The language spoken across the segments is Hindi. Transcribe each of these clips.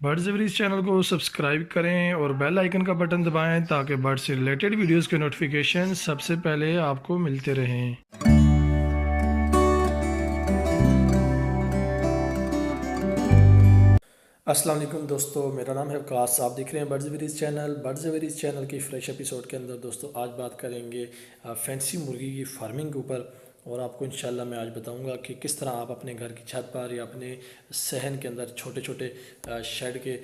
बर्ड्स एवरीज चैनल को सब्सक्राइब करें और बेल आइकन का बटन दबाएं ताकि बर्ड से रिलेटेड वीडियोस के नोटिफिकेशन सबसे पहले आपको मिलते रहें। अस्सलाम वालेकुम दोस्तों, मेरा नाम है वकास। आप देख रहे हैं बर्ड्स एवरीज चैनल। बर्ड्स एवरीज चैनल की फ्रेश एपिसोड के अंदर दोस्तों आज बात करेंगे फैंसी मुर्गी की फार्मिंग के ऊपर। और आपको इंशाल्लाह मैं आज बताऊंगा कि किस तरह आप अपने घर की छत पर या अपने सहन के अंदर छोटे छोटे शेड के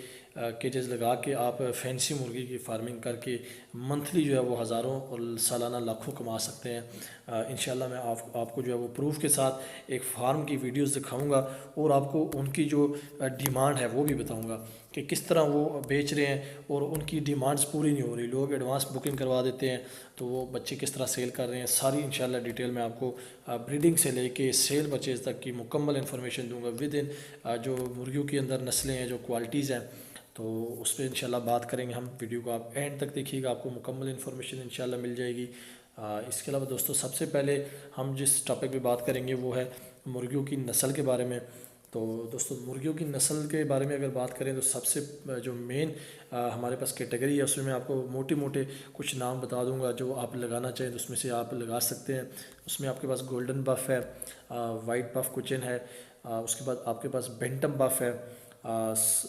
केजेस लगा के आप फैंसी मुर्गी की फार्मिंग करके मंथली जो है वो हज़ारों और सालाना लाखों कमा सकते हैं। इंशाल्लाह मैं आपको जो है वो प्रूफ के साथ एक फार्म की वीडियोस दिखाऊंगा और आपको उनकी जो डिमांड है वो भी बताऊंगा कि किस तरह वो बेच रहे हैं और उनकी डिमांड्स पूरी नहीं हो रही। लोग एडवांस बुकिंग करवा देते हैं तो वो बच्चे किस तरह सेल कर रहे हैं, सारी इंशाल्लाह डिटेल में आपको ब्रीडिंग से लेके सेल परचेज तक की मुकम्मल इन्फॉर्मेशन दूंगा विद इन जो मुर्गियों के अंदर नस्लें हैं, जो क्वालिटीज़ हैं, तो उस पर इंशाल्लाह बात करेंगे हम। वीडियो को आप एंड तक देखिएगा, आपको मुकम्मल इन्फॉर्मेशन इंशाल्लाह मिल जाएगी। इसके अलावा दोस्तों सबसे पहले हम जिस टॉपिक पे बात करेंगे वो है मुर्गियों की नस्ल के बारे में। तो दोस्तों मुर्गियों की नस्ल के बारे में अगर बात करें तो सबसे जो मेन हमारे पास कैटेगरी है उसमें मैं आपको मोटे मोटे कुछ नाम बता दूंगा जो आप लगाना चाहें तो उसमें से आप लगा सकते हैं। उसमें आपके पास गोल्डन बफ है, वाइट बफ कुचन है, उसके बाद आपके पास बेंटम बफ है,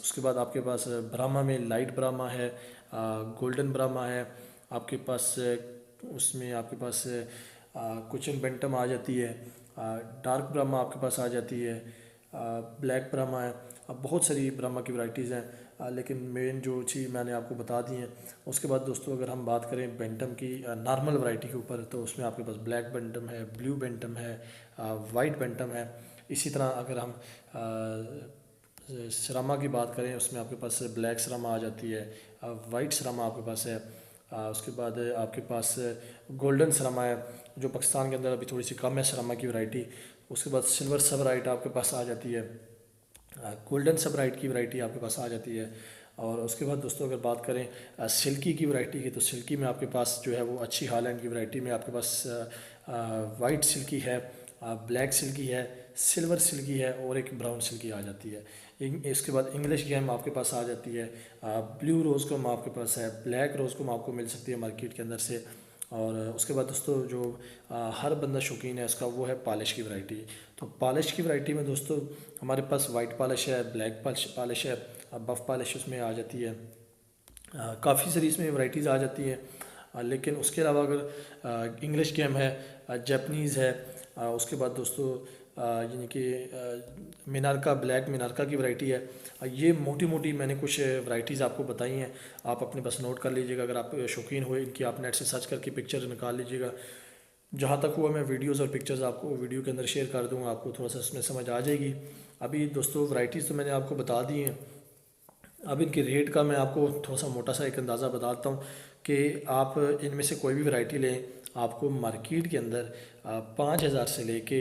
उसके बाद आपके पास ब्राह्मा में लाइट ब्राह्मा है, गोल्डन ब्राह्मा है आपके पास। उसमें आपके पास कुचन बेंटम आ जाती है, डार्क ब्राह्मा आपके पास आ जाती है, ब्लैक ब्राह्मा है। अब बहुत सारी ब्राह्मा की वैरायटीज़ हैं, लेकिन मेन जो चीज़ मैंने आपको बता दी हैं। उसके बाद दोस्तों अगर हम बात करें बेंटम की नॉर्मल वैरायटी के ऊपर तो उसमें आपके पास ब्लैक बेंटम है, ब्लू बेंटम है, वाइट बेंटम है। इसी तरह अगर हम सरामा की बात करें उसमें आपके पास ब्लैक सरामा आ जाती है, वाइट सरामा आपके पास है। उसके बाद आपके पास गोल्डन सरामा है जो पाकिस्तान के अंदर अभी थोड़ी सी कम है सरामा की वैरायटी। उसके बाद सिल्वर सबराइट आपके पास आ जाती है, गोल्डन सबराइट की वैरायटी आपके पास आ जाती है। और उसके बाद दोस्तों अगर बात करें सिल्की की वैरायटी की तो सिल्की में आपके पास जो है वो अच्छी हालैंड की वैरायटी में आपके पास वाइट सिल्की है, ब्लैक सिल्की है, सिल्वर सिल्की है और एक ब्राउन सिल्की आ जाती है। इसके बाद इंग्लिश गेम आपके पास आ जाती है, ब्लू रोज़ कम आपके पास है, ब्लैक रोज़ कम आपको मिल सकती है मार्केट के अंदर से। और उसके बाद दोस्तों जो हर बंदा शौकीन है उसका वो है पॉलिश की वैरायटी। तो पॉलिश की वैरायटी में दोस्तों हमारे पास वाइट पॉलिश है, ब्लैक पॉलिश है, बफ पॉलिश उसमें आ जाती है। काफ़ी सारी इसमें वैरायटीज़ आ जाती हैं। लेकिन उसके अलावा अगर इंग्लिश गेम है, जैपनीज़ है, उसके बाद दोस्तों यानी कि मिनारका, ब्लैक मिनारका की वैरायटी है। ये मोटी मोटी मैंने कुछ वैरायटीज़ आपको बताई हैं, आप अपने पास नोट कर लीजिएगा। अगर आप शौकीन हो इनकी आप नेट से सर्च करके पिक्चर निकाल लीजिएगा। जहाँ तक हुआ मैं वीडियोज़ और पिक्चर्स आपको वीडियो के अंदर शेयर कर दूँगा, आपको थोड़ा सा उसमें समझ आ जाएगी। अभी दोस्तों वैरायटीज़ तो मैंने आपको बता दी हैं, अब इनके रेट का मैं आपको थोड़ा सा मोटा सा एक अंदाज़ा बताता हूँ कि आप इनमें से कोई भी वैरायटी लें आपको मार्केट के अंदर 5,000 से लेके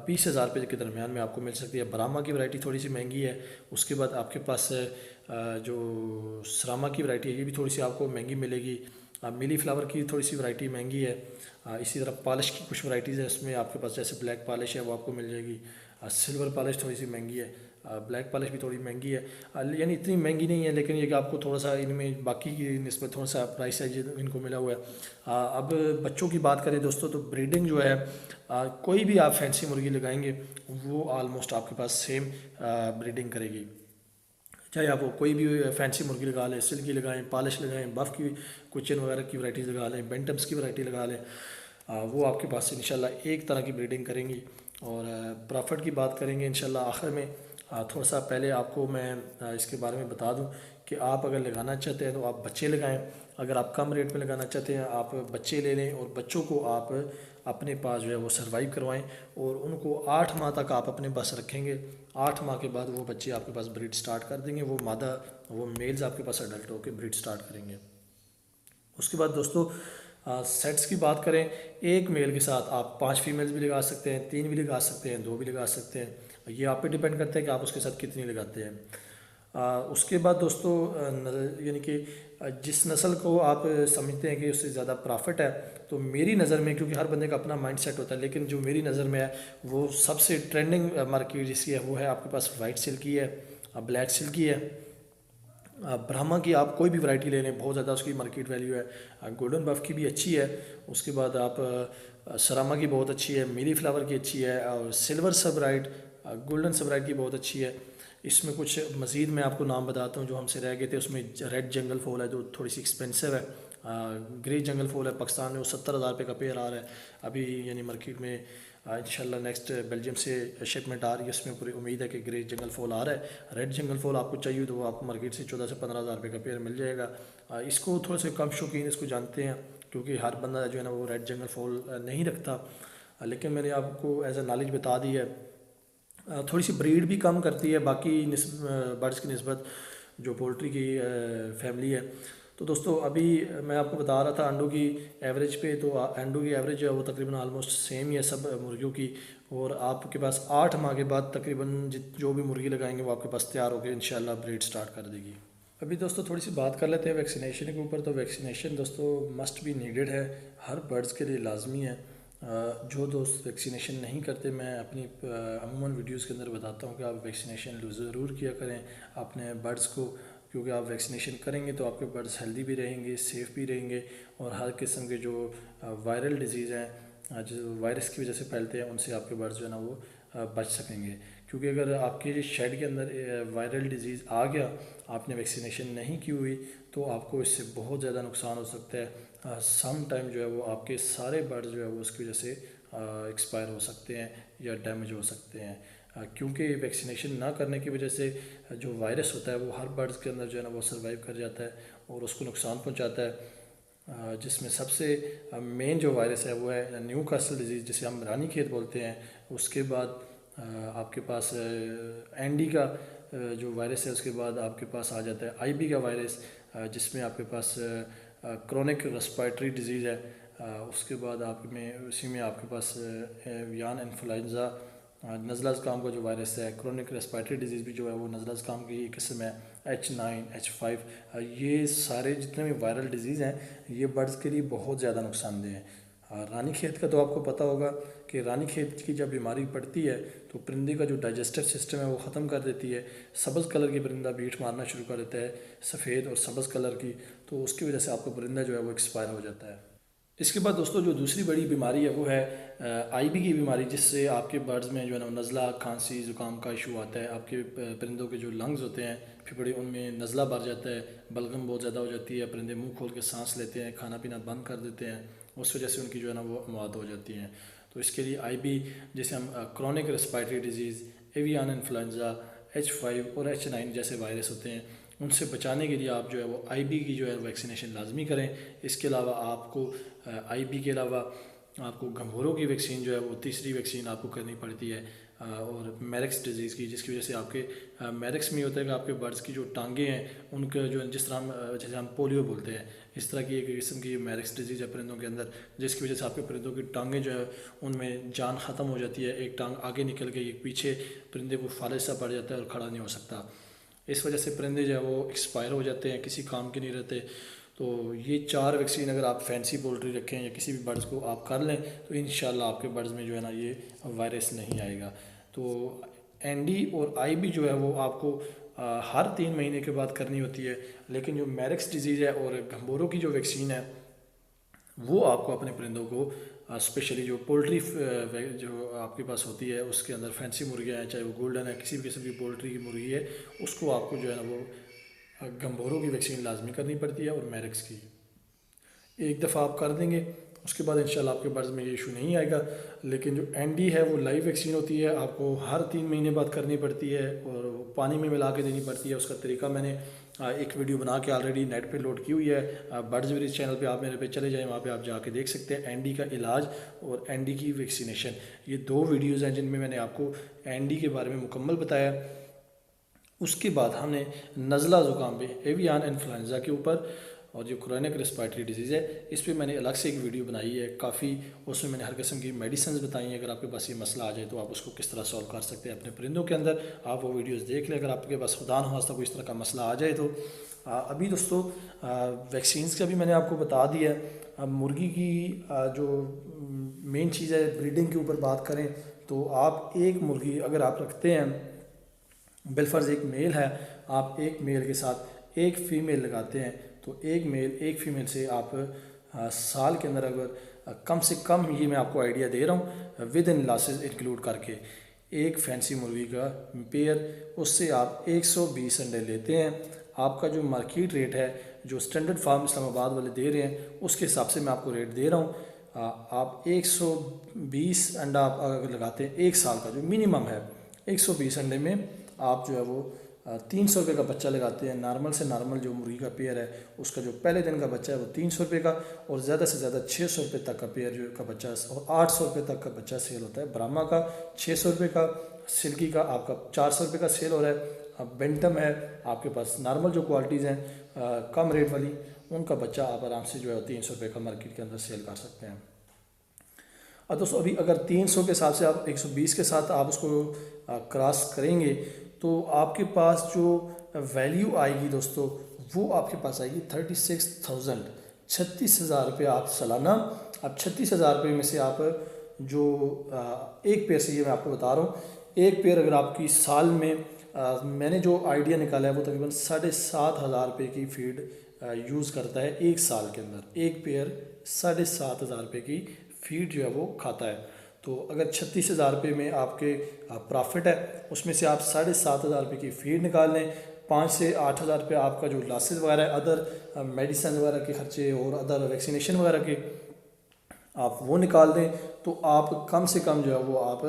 20,000 रुपये के दरमियान में आपको मिल सकती है। ब्राह्मा की वैरायटी थोड़ी सी महंगी है। उसके बाद आपके पास जो सरामा की वैरायटी है ये भी थोड़ी सी आपको महंगी मिलेगी। मिली फ्लावर की थोड़ी सी वैरायटी महंगी है। इसी तरह पॉलिश की कुछ वैराइटीज़ है, उसमें आपके पास जैसे ब्लैक पॉलिश है वो आपको मिल जाएगी। सिल्वर पॉलिश थोड़ी सी महंगी है, ब्लैक पॉलिश भी थोड़ी महंगी है। यानी इतनी महंगी नहीं है, लेकिन ये कि आपको थोड़ा सा इनमें बाकी की निस्बत थोड़ा सा प्राइस है इनको मिला हुआ है। अब बच्चों की बात करें दोस्तों तो ब्रीडिंग जो है कोई भी आप फैंसी मुर्गी लगाएंगे वो ऑलमोस्ट आपके पास सेम ब्रीडिंग करेगी। चाहे आप वो कोई भी फैंसी मुर्गी लगा लें, सिल्की लगाएं, पॉलिश लगाएं, बफ की कुचन वगैरह की वैराइटीज़ लगा लें, बेंटम्स की वैरायटी लगा लें, वो आपके पास इंशाल्लाह एक तरह की ब्रीडिंग करेंगी। और प्रॉफिट की बात करेंगे इंशाल्लाह आखिर में। थोड़ा सा पहले आपको मैं इसके बारे में बता दूं कि आप अगर लगाना चाहते हैं तो आप बच्चे लगाएं। अगर आप कम रेट में लगाना चाहते हैं आप बच्चे ले लें और बच्चों को आप अपने पास जो है वो सर्वाइव करवाएं और उनको 8 माह तक आप अपने पास रखेंगे। 8 माह के बाद वो बच्चे आपके पास ब्रीड स्टार्ट कर देंगे, वो मेल्स आपके पास अडल्ट होकर ब्रीड स्टार्ट करेंगे। उसके बाद दोस्तों सेट्स की बात करें, एक मेल के साथ आप 5 फीमेल्स भी लगा सकते हैं, 3 भी लगा सकते हैं, 2 भी लगा सकते हैं। ये आप पे डिपेंड करता है कि आप उसके साथ कितनी लगाते हैं। उसके बाद दोस्तों यानी कि जिस नस्ल को आप समझते हैं कि उससे ज़्यादा प्रॉफिट है तो मेरी नज़र में, क्योंकि हर बंदे का अपना माइंड सेट होता है, लेकिन जो मेरी नज़र में है वो सबसे ट्रेंडिंग मार्केट जिसकी है वो है आपके पास वाइट सिल्की है, ब्लैक सिल्की है ब्राह्मा की आप कोई भी वैरायटी ले लें, बहुत ज़्यादा उसकी मार्केट वैल्यू है। गोल्डन बफ की भी अच्छी है। उसके बाद आप सरामा की बहुत अच्छी है, मिली फ्लावर की अच्छी है, और सिल्वर सबराइट, गोल्डन सबराइट की बहुत अच्छी है। इसमें कुछ मज़ीद मैं आपको नाम बताता हूँ जो हमसे रह गए थे। उसमें रेड जंगल फॉल है जो थोड़ी सी एक्सपेंसिव है। ग्रे जंगल फॉल है पाकिस्तान में, वो 70,000 रुपये का पेयर आ रहा है अभी, यानी मार्केट में इंशाल्लाह नेक्स्ट बेल्जियम से शिपमेंट आ रही है। उसमें पूरी उम्मीद है कि ग्रे जंगल फॉल आ रहा है। रेड जंगल फॉल आपको चाहिए तो वो आपको मार्केट से 14 से 15,000 रुपये का पेयर मिल जाएगा। इसको थोड़े से कम शौकीन इसको जानते हैं, क्योंकि हर बंदा जो है ना वो रेड जंगल फॉल नहीं रखता। लेकिन मैंने आपको एज ए नॉलेज बता दी है। थोड़ी सी ब्रीड भी कम करती है बाकी बर्ड्स की निस्बत, जो पोल्ट्री की फैमिली है। तो दोस्तों अभी मैं आपको बता रहा था अंडों की एवरेज पे, तो अंडों की एवरेज जो है वो तकरीबन आलमोस्ट सेम ही है सब मुर्गियों की। और आपके पास 8 माह के बाद तकरीबन जो भी मुर्गी लगाएंगे वो आपके पास तैयार होकर इंशाल्लाह ब्रीड स्टार्ट कर देगी। अभी दोस्तों थोड़ी सी बात कर लेते हैं वैक्सीनेशन के ऊपर। तो वैक्सीनेशन दोस्तों मस्ट बी नीडेड है, हर बर्ड्स के लिए लाजमी है। जो दोस्त वैक्सीनेशन नहीं करते, मैं अपनी अमूमन वीडियोस के अंदर बताता हूँ कि आप वैक्सीनेशन ज़रूर किया करें अपने बर्ड्स को, क्योंकि आप वैक्सीनेशन करेंगे तो आपके बर्ड्स हेल्दी भी रहेंगे, सेफ़ भी रहेंगे, और हर किस्म के जो वायरल डिजीज़ हैं जो वायरस की वजह से फैलते हैं उनसे आपके बर्ड्स जो है ना वो बच सकेंगे। क्योंकि अगर आपके शेड के अंदर वायरल डिजीज़ आ गया, आपने वैक्सीनेशन नहीं की हुई, तो आपको इससे बहुत ज़्यादा नुकसान हो सकता है। सम टाइम जो है वो आपके सारे बर्ड्स जो है वो उसकी वजह से एक्सपायर हो सकते हैं या डैमेज हो सकते हैं। क्योंकि वैक्सीनेशन ना करने की वजह से जो वायरस होता है वो हर बर्ड्स के अंदर जो है ना वो सर्वाइव कर जाता है और उसको नुकसान पहुंचाता है। जिसमें सबसे मेन जो वायरस है वो है न्यू कासल डिजीज़, जिसे हम रानी खेत बोलते हैं। उसके बाद आपके पास एंडी का जो वायरस है, उसके बाद आपके पास आ जाता है आईबी का वायरस, जिसमें आपके पास क्रोनिक रेस्पिरेटरी डिजीज़ है। उसके बाद आप में उसी में आपके पास एवियन इन्फ्लुएंजा, नज़ला ज़ुकाम का जो वायरस है, क्रोनिक रेस्पिरेटरी डिजीज़ भी जो है वो नज़ला ज़ुकाम की एक किस्म है, H9 H5। ये सारे जितने भी वायरल डिजीज़ हैं ये बर्ड्स के लिए बहुत ज़्यादा नुकसानदेह हैं। रानी खेत का तो आपको पता होगा कि रानी खेत की जब बीमारी पड़ती है तो परिंदे का जो डाइजेस्टिव सिस्टम है वो ख़त्म कर देती है। सब्ज़ कलर की परिंदा बीट मारना शुरू कर देता है, सफ़ेद और सब्ज़ कलर की, तो उसकी वजह से आपका परिंदा जो है वो एक्सपायर हो जाता है। इसके बाद दोस्तों जो दूसरी बड़ी बीमारी है वो है आईबी की बीमारी, जिससे आपके बर्ड्स में जो है ना नज़ला, खांसी, ज़ुकाम का इशू आता है। आपके परिंदों के जो लंग्स होते हैं फिर उनमें नज़ला भर जाता है, बलगम बहुत ज़्यादा हो जाती है, परिंदे मुंह खोल के सांस लेते हैं, खाना पीना बंद कर देते हैं, उस वजह से उनकी जो है ना वो मौत हो जाती है। तो इसके लिए आईबी, जिसे हम chronic respiratory disease, avian influenza, H5 और H9 जैसे वायरस होते हैं, उनसे बचाने के लिए आप जो है वो आईबी की जो है वैक्सीनेशन लाजमी करें। इसके अलावा आपको आईबी के अलावा आपको गंभीरों की वैक्सीन जो है वो तीसरी वैक्सीन आपको करनी पड़ती है, और मैरिक्स डिजीज़ की, जिसकी वजह से आपके मैरिक्स में होता है कि आपके बर्ड्स की जो टांगे हैं उनके जो जिस तरह हम जैसे हम पोलियो बोलते हैं, इस तरह की एक किस्म की मैरिक्स डिजीज़ है परिंदों के अंदर, जिसकी वजह से आपके परिंदों की टांगें जो है उनमें जान ख़त्म हो जाती है। एक टांग आगे निकल गई, एक पीछे, परिंदे को फालिज सा पड़ जाता है और खड़ा नहीं हो सकता। इस वजह से परिंदे जो है वो एक्सपायर हो जाते हैं, किसी काम के नहीं रहते। तो ये 4 वैक्सीन अगर आप फैंसी पोल्ट्री रखें या किसी भी बर्ड्स को आप कर लें तो इंशाल्लाह आपके बर्ड्स में जो है ना ये वायरस नहीं आएगा। तो एनडी और आईबी जो है वो आपको हर 3 महीने के बाद करनी होती है। लेकिन जो मैरिक्स डिजीज़ है और गंभीरों की जो वैक्सीन है वो आपको अपने परिंदों को स्पेशली जो पोल्ट्री जो आपके पास होती है उसके अंदर फैंसी मुर्गियाँ हैं, चाहे वो गोल्डन है, किसी भी किस्म की पोल्ट्री की मुर्गी है, उसको आपको जो है ना वो गंभीरों की वैक्सीन लाजमी करनी पड़ती है, और मैरिक्स की एक दफ़ा आप कर देंगे उसके बाद इंशाल्लाह आपके बर्ड्स में ये इशू नहीं आएगा। लेकिन जो एनडी है वो लाइव वैक्सीन होती है, आपको हर 3 महीने बाद करनी पड़ती है और पानी में मिला के देनी पड़ती है। उसका तरीका मैंने एक वीडियो बना के ऑलरेडी नेट पे लोड की हुई है। बर्ड्स विलेज चैनल पे आप मेरे पे चले जाएँ, वहाँ पे आप जाके देख सकते हैं एनडी का इलाज और एनडी की वैक्सीनेशन। ये 2 वीडियोज़ हैं जिनमें मैंने आपको एनडी के बारे में मुकम्मल बताया। उसके बाद हमने नज़ला ज़ुकाम पे, एवियन इन्फ्लुएंजा के ऊपर, और जो क्रोनिक रेस्पिरेटरी डिजीज़ है इस पर मैंने अलग से एक वीडियो बनाई है काफ़ी। उसमें मैंने हर किस्म की मेडिसिन बताई हैं, अगर आपके पास ये मसला आ जाए तो आप उसको किस तरह सॉल्व कर सकते हैं अपने परिंदों के अंदर। आप वो वीडियोस देख लें अगर आपके पास खुदा न खास्ता कोई इस तरह का मसला आ जाए तो। अभी दोस्तों वैक्सीन्स का भी मैंने आपको बता दिया है। मुर्गी की जो मेन चीज़ है ब्रीडिंग के ऊपर बात करें तो आप एक मुर्गी अगर आप रखते हैं, बिलफर्ज एक मेल है, आप एक मेल के साथ एक फ़ीमेल लगाते हैं तो एक मेल एक फ़ीमेल से आप साल के अंदर अगर कम से कम, ये मैं आपको आइडिया दे रहा हूँ विद इन लॉसेस इंक्लूड करके, एक फैंसी मुर्गी का पेयर, उससे आप 120 अंडे लेते हैं। आपका जो मार्केट रेट है, जो स्टैंडर्ड फार्म इस्लामाबाद वाले दे रहे हैं, उसके हिसाब से मैं आपको रेट दे रहा हूँ। आप 120 अंडा आप अगर लगाते हैं एक साल का, जो मिनिमम है 120 अंडे में आप जो है वो 300 रुपये का बच्चा लगाते हैं। नॉर्मल से नॉर्मल जो मुर्गी का पेयर है उसका जो पहले दिन का बच्चा है वो 300 रुपये का, और ज़्यादा से ज़्यादा 600 रुपये तक का पेयर जो का बच्चा, और 800 रुपये तक का बच्चा सेल होता है। ब्राह्मा का 600 रुपये का, सिल्की का आपका 400 रुपये का सेल हो रहा है। अब बेंटम है आपके पास, नॉर्मल जो क्वालिटीज़ हैं कम रेट वाली, उनका बच्चा आप आराम से जो है 300 रुपये का मार्केट के अंदर सेल कर सकते हैं। अब दोस्तों अभी अगर 300 के हिसाब से आप 120 के साथ आप उसको क्रॉस करेंगे तो आपके पास जो वैल्यू आएगी दोस्तों, वो आपके पास आएगी 36,000, 36,000 रुपये आप सालाना। अब 36,000 रुपये में से आप जो एक पेयर से, ये मैं आपको बता रहा हूँ, एक पेयर अगर आपकी साल में मैंने जो आइडिया निकाला है वो तकरीबन 7,500 रुपये की फीड यूज़ करता है एक साल के अंदर। एक पेयर 7,500 रुपये की फीड जो है वो खाता है। तो अगर 36,000 रुपये में आपके प्रॉफिट है, उसमें से आप 7,500 रुपये की फीड निकाल लें, 5 से 8,000 रुपये आपका जो लॉसेस वगैरह है, अदर मेडिसिन वगैरह के खर्चे और अदर वैक्सीनेशन वगैरह के, आप वो निकाल दें, तो आप कम से कम जो है वो आप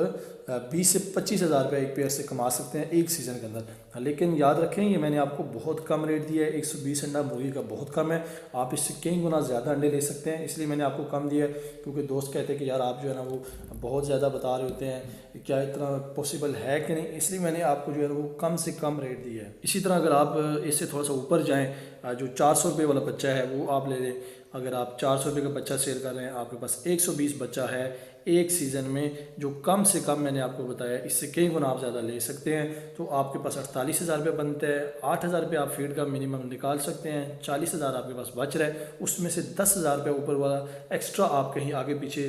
20 से 25,000 रुपये एक पेयर से कमा सकते हैं एक सीज़न के अंदर। लेकिन याद रखें, ये मैंने आपको बहुत कम रेट दिया है, 120 अंडा मुर्गी का बहुत कम है। आप इससे कई गुना ज़्यादा अंडे ले सकते हैं, इसलिए मैंने आपको कम दिया है। क्योंकि दोस्त कहते हैं कि यार आप जो है ना वो बहुत ज़्यादा बता रहे होते हैं, क्या इतना पॉसिबल है कि नहीं, इसलिए मैंने आपको जो है वो कम से कम रेट दिया है। इसी तरह अगर आप इससे थोड़ा सा ऊपर जाएँ, जो 400 रुपये वाला बच्चा है वो आप ले लें। अगर आप 400 रुपये का बच्चा सेल कर रहे हैं, आपके पास 120 बच्चा है एक सीज़न में, जो कम से कम मैंने आपको बताया, इससे कई गुना आप ज़्यादा ले सकते हैं। तो आपके पास 48,000 रुपये बनते हैं, 8,000 रुपये आप फीड का मिनिमम निकाल सकते हैं, 40,000 आपके पास बच रहा है। उसमें से 10,000 रुपये ऊपर वाला एक्स्ट्रा आप कहीं आगे पीछे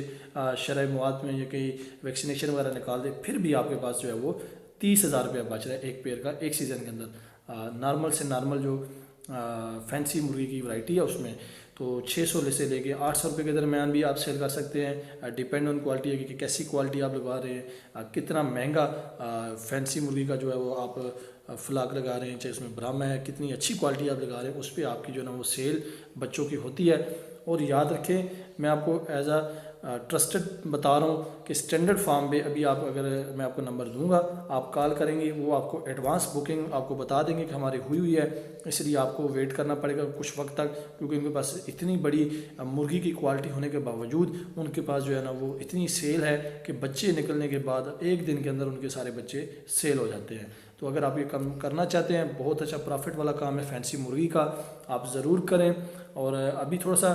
शरह मुआद में या कहीं वैक्सीनेशन वगैरह निकाल दें, फिर भी आपके पास जो है वो 30,000 रुपये बच रहा है एक पेयर का एक सीज़न के अंदर। नॉर्मल से नॉर्मल जो फैंसी मुर्गी की वैरायटी है उसमें तो 600 से लेके 800 रुपये के दरमियान भी आप सेल कर सकते हैं। डिपेंड ऑन क्वालिटी है कि कैसी क्वालिटी आप लगा रहे हैं, कितना महंगा फैंसी मुर्गी का जो है वो आप फ्लाक लगा रहे हैं, चाहे उसमें ब्राह्मा है, कितनी अच्छी क्वालिटी आप लगा रहे हैं, उस पर आपकी जो है ना वो सेल बच्चों की होती है। और याद रखें, मैं आपको एज आ ट्रस्टेड बता रहा हूँ कि स्टैंडर्ड फार्म पे अभी आप, अगर मैं आपको नंबर दूंगा, आप कॉल करेंगे, वो आपको एडवांस बुकिंग आपको बता देंगे कि हमारी हुई हुई है, इसलिए आपको वेट करना पड़ेगा कुछ वक्त तक, क्योंकि उनके पास इतनी बड़ी मुर्गी की क्वालिटी होने के बावजूद उनके पास जो है ना वो इतनी सेल है कि बच्चे निकलने के बाद एक दिन के अंदर उनके सारे बच्चे सेल हो जाते हैं। तो अगर आप ये कम करना चाहते हैं, बहुत अच्छा प्रॉफिट वाला काम है फैंसी मुर्गी का, आप ज़रूर करें। और अभी थोड़ा सा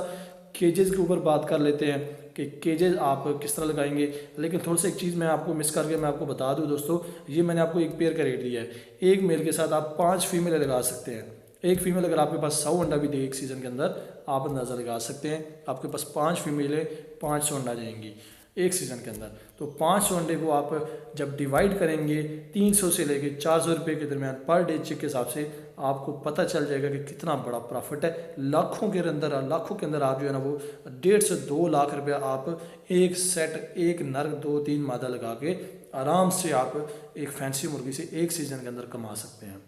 केजेस के ऊपर बात कर लेते हैं कि केजेस आप किस तरह लगाएंगे। लेकिन थोड़ा सा एक चीज़ मैं आपको मिस करके मैं आपको बता दूं दोस्तों, ये मैंने आपको एक पेयर का रेट दिया है, एक मेल के साथ आप 5 फीमेल लगा सकते हैं। एक फीमेल अगर आपके पास 100 अंडा भी दे एक सीज़न के अंदर, आप अंदाज़ा लगा सकते हैं आपके पास 5 फीमेलें 500 अंडा जाएंगी एक सीज़न के अंदर। तो 500 अंडे को आप जब डिवाइड करेंगे 300 से लेके 400 रुपये के दरमियान पर डे चेक के हिसाब से, आपको पता चल जाएगा कि कितना बड़ा प्रॉफिट है। लाखों के अंदर आप जो है ना वो 1.5 से 2 लाख रुपया आप एक सेट, एक नर 2-3 मादा लगा के आराम से आप एक फैंसी मुर्गी से एक सीज़न के अंदर कमा सकते हैं।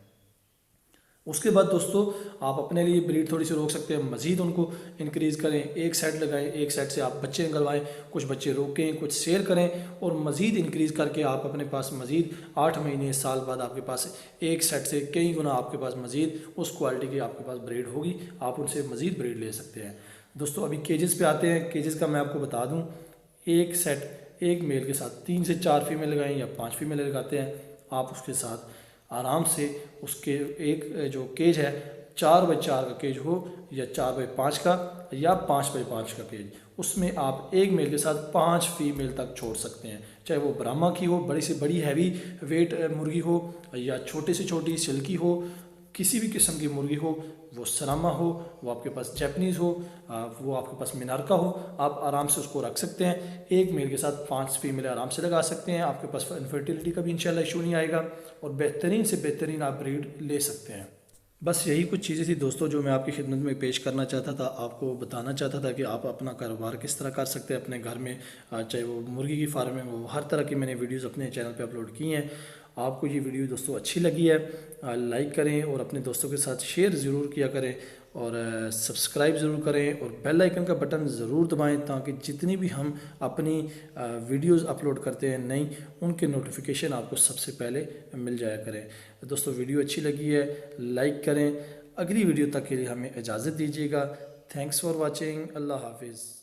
उसके बाद दोस्तों आप अपने लिए ब्रीड थोड़ी सी रोक सकते हैं, मज़ीद उनको इंक्रीज़ करें, एक सेट लगाएं, एक सेट से आप बच्चे निकलवाएं, कुछ बच्चे रोकें, कुछ सेल करें और मज़ीद इंक्रीज़ करके आप अपने पास मज़ीद 8 महीने साल बाद आपके पास एक सेट से कई गुना आपके पास मज़ीद उस क्वालिटी की आपके पास ब्रीड होगी, आप उनसे मज़ीद ब्रीड ले सकते हैं। दोस्तों अभी केजेस पे आते हैं। केजेस का मैं आपको बता दूँ, एक सेट एक मेल के साथ 3 से 4 फीमेल लगाएँ या 5 फीमेल लगाते हैं, आप उसके साथ आराम से उसके एक जो केज है 4x4 का केज हो या 4x5 का या 5x5 का केज, उसमें आप एक मेल के साथ 5 फीमेल तक छोड़ सकते हैं। चाहे वो ब्राह्मा की हो, बड़ी से बड़ी हैवी वेट मुर्गी हो, या छोटे से छोटी सिल्की हो, किसी भी किस्म की मुर्गी हो, वो सरामा हो, वो आपके पास जैपनीज़ हो, वो आपके पास मिनारका हो, आप आराम से उसको रख सकते हैं। एक मेल के साथ 5 फीमेल आराम से लगा सकते हैं, आपके पास इनफर्टिलिटी का भी इंशाल्लाह इशू नहीं आएगा और बेहतरीन से बेहतरीन आप ब्रीड ले सकते हैं। बस यही कुछ चीज़ें थी दोस्तों जो मैं आपकी खिदमत में पेश करना चाहता था, आपको बताना चाहता था कि आप अपना कारोबार किस तरह कर सकते हैं अपने घर में। चाहे वो मुर्गी की फार्मिंग हो, हर तरह की मैंने वीडियोस अपने चैनल पे अपलोड की हैं। आपको ये वीडियो दोस्तों अच्छी लगी है, लाइक करें और अपने दोस्तों के साथ शेयर ज़रूर किया करें, और सब्सक्राइब ज़रूर करें और बेल आइकन का बटन ज़रूर दबाएं, ताकि जितनी भी हम अपनी वीडियोस अपलोड करते हैं नई, उनके नोटिफिकेशन आपको सबसे पहले मिल जाया करें। दोस्तों वीडियो अच्छी लगी है लाइक करें। अगली वीडियो तक के लिए हमें इजाज़त दीजिएगा। Thanks for watching. अल्लाह हाफिज़।